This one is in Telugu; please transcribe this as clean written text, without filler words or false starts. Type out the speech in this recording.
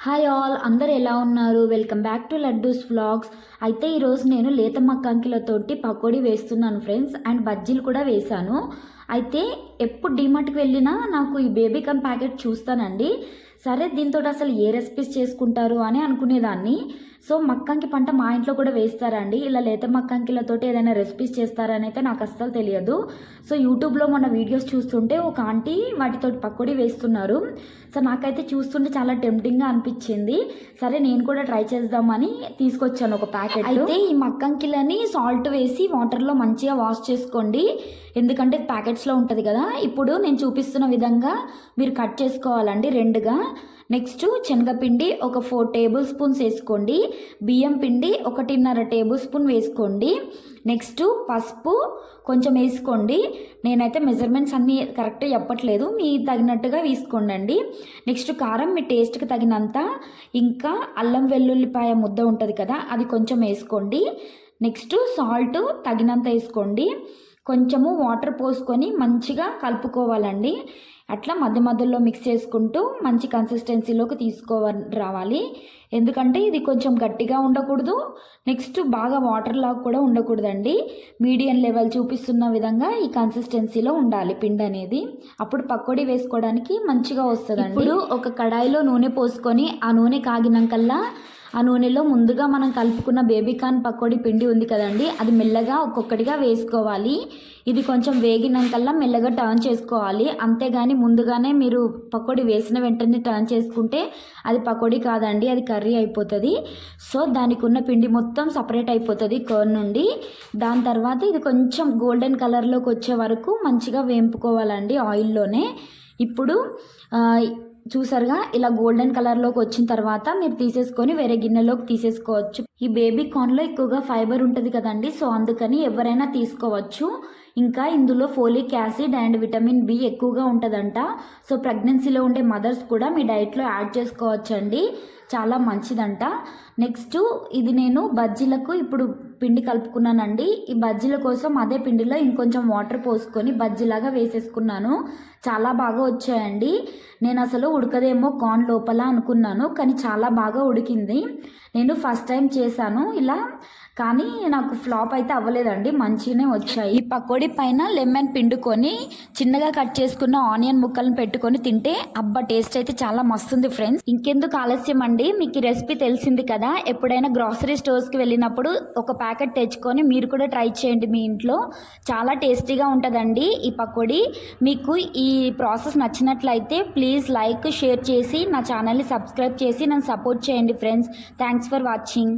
హాయ్ ఆల్, అందరు ఎలా ఉన్నారు? Welcome back to Laddus vlogs. అయితే ఈరోజు నేను లేత మక్కంకిలతోటి పకోడీ వేస్తున్నాను ఫ్రెండ్స్, అండ్ బజ్జీలు కూడా వేశాను. అయితే ఎప్పుడు డీమార్ట్కి వెళ్ళినా నాకు ఈ బేబీకార్న్ ప్యాకెట్ చూస్తానండి. సరే దీంతో అసలు ఏ రెసిపీస్ చేసుకుంటారు అని అనుకునేదాన్ని. సో మక్కంకి పంట మా ఇంట్లో కూడా వేస్తారండి. ఇలా లేత మక్కంకిలతోటి ఏదైనా రెసిపీస్ చేస్తారని అయితే నాకు అస్సలు తెలియదు. సో యూట్యూబ్లో మొన్న వీడియోస్ చూస్తుంటే ఒక ఆంటీ వాటితోటి పకోడీ వేస్తున్నారు. సో నాకైతే చూస్తుంటే చాలా టెంప్టింగ్గా అనిపించింది. సరే నేను కూడా ట్రై చేద్దామని తీసుకొచ్చాను ఒక ప్యాకెట్. అయితే ఈ మక్కంకిలని సాల్ట్ వేసి వాటర్లో మంచిగా వాష్ చేసుకోండి, ఎందుకంటే ప్యాకెట్స్లో ఉంటుంది కదా. ఇప్పుడు నేను చూపిస్తున్న విధంగా మీరు కట్ చేసుకోవాలండి రెండుగా. నెక్స్ట్ శనగపిండి ఒక 4 టేబుల్ స్పూన్స్ వేసుకోండి. బియ్యం పిండి 1.5 టేబుల్ స్పూన్ వేసుకోండి. నెక్స్ట్ పసుపు కొంచెం వేసుకోండి. నేనైతే మెజర్మెంట్స్ అన్నీ కరెక్ట్గా చెప్పట్లేదు, మీ తగినట్టుగా వేసుకోండి. నెక్స్ట్ కారం మీ టేస్ట్కి తగినంత. ఇంకా అల్లం వెల్లుల్లిపాయ ముద్ద ఉంటుంది కదా, అది కొంచెం వేసుకోండి. నెక్స్ట్ సాల్ట్ తగినంత వేసుకోండి. కొంచెము వాటర్ పోసుకొని మంచిగా కలుపుకోవాలండి. అట్లా మధ్య మధ్యలో మిక్స్ చేసుకుంటూ మంచి కన్సిస్టెన్సీలోకి రావాలి. ఎందుకంటే ఇది కొంచెం గట్టిగా ఉండకూడదు, నెక్స్ట్ బాగా వాటర్ లాగా కూడా ఉండకూడదండి. మీడియం లెవెల్ చూపిస్తున్న విధంగా ఈ కన్సిస్టెన్సీలో ఉండాలి పిండి అనేది. అప్పుడు పకోడీ వేసుకోవడానికి మంచిగా వస్తుందండి. ఇప్పుడు ఒక కడాయిలో నూనె పోసుకొని ఆ నూనె కాగినాకల్లా ఆ నూనెలో ముందుగా మనం కలుపుకున్న బేబీకార్న్ పకోడీ పిండి ఉంది కదండి, అది మెల్లగా ఒక్కొక్కటిగా వేసుకోవాలి. ఇది కొంచెం వేగినాకల్లా మెల్లగా టర్న్ చేసుకోవాలి. అంతేగాని ముందుగానే మీరు పకోడీ వేసిన వెంటనే టర్న్ చేసుకుంటే అది పకోడీ కాదండి, అది కర్రీ అయిపోతుంది. సో దానికి ఉన్న పిండి మొత్తం సపరేట్ అయిపోతుంది కర్న్ నుండి. దాని తర్వాత ఇది కొంచెం గోల్డెన్ కలర్లోకి వచ్చే వరకు మంచిగా వేంపుకోవాలండి ఆయిల్లోనే. ఇప్పుడు చూసారుగా ఇలా గోల్డెన్ కలర్లోకి వచ్చిన తర్వాత మీరు తీసేసుకొని వేరే గిన్నెలోకి తీసేసుకోవచ్చు. ఈ బేబీ కార్న్లో ఎక్కువగా ఫైబర్ ఉంటుంది కదండి, సో అందుకని ఎవరైనా తీసుకోవచ్చు. ఇంకా ఇందులో folic acid and vitamin B ఎక్కువగా ఉంటుందంట. సో ప్రెగ్నెన్సీలో ఉండే మదర్స్ కూడా మీ డైట్లో యాడ్ చేసుకోవచ్చండి, చాలా మంచిదంట. నెక్స్ట్ ఇది నేను బజ్జీలకు ఇప్పుడు పిండి కలుపుకున్నానండి. ఈ బజ్జీల కోసం అదే పిండిలో ఇంకొంచెం వాటర్ పోసుకొని బజ్జీలాగా వేసేసుకున్నాను. చాలా బాగా వచ్చాయండి. నేను అసలు ఉడకదేమో కార్న్ లోపల అనుకున్నాను, కానీ చాలా బాగా ఉడికింది. నేను ఫస్ట్ టైం చేశాను ఇలా, కానీ నాకు ఫ్లాప్ అయితే అవ్వలేదండి, మంచిగానే వచ్చాయి. ఈ పకోడీ పైన లెమన్ పిండుకొని చిన్నగా కట్ చేసుకున్న ఆనియన్ ముక్కలను పెట్టుకొని తింటే అబ్బా టేస్ట్ అయితే చాలా మస్తుంది ఫ్రెండ్స్. ఇంకెందుకు ఆలస్యం అండి, మీకు ఈ రెసిపీ తెలిసింది కదా. ఎప్పుడైనా గ్రాసరీ స్టోర్స్కి వెళ్ళినప్పుడు ఒక ప్యాకెట్ తెచ్చుకొని మీరు కూడా ట్రై చేయండి మీ ఇంట్లో. చాలా టేస్టీగా ఉంటుందండి ఈ పకోడీ. మీకు ఈ ప్రాసెస్ నచ్చినట్లయితే ప్లీజ్ లైక్, షేర్ చేసి నా ఛానల్ని సబ్స్క్రైబ్ చేసి నన్ను సపోర్ట్ చేయండి ఫ్రెండ్స్. Thanks for watching.